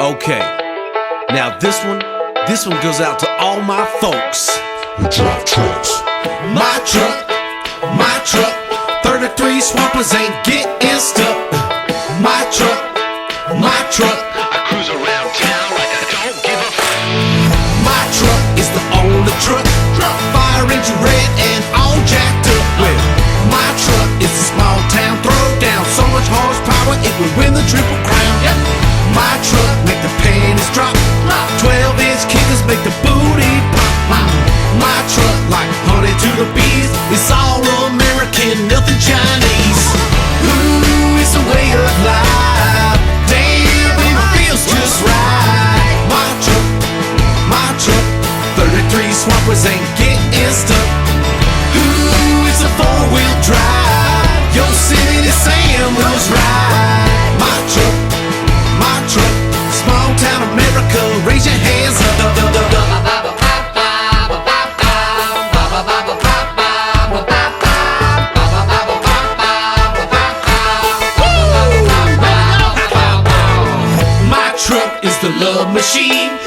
Okay, now this one goes out to all my folks who drive trucks. My truck, 33 swampers ain't getting stuck. My truck, I cruise around town like I don't give a fuck. my truck is the only truck. Fire engine red and all jacked up. Well, my truck is a small town throwdown. So much horsepower it will win the Triple Crown. My truck make the panties drop. 12-inch kickers make the booty pop. My truck like honey to the bees. It's all American, nothing Chinese. Ooh, it's a way of life. Damn, it feels just right. My truck, 33 swampers ain't getting stuck. Ooh, it's a four-wheel drive. Yosemite Sam was right. My truck, small town America, raise your hands up. My truck is the love machine.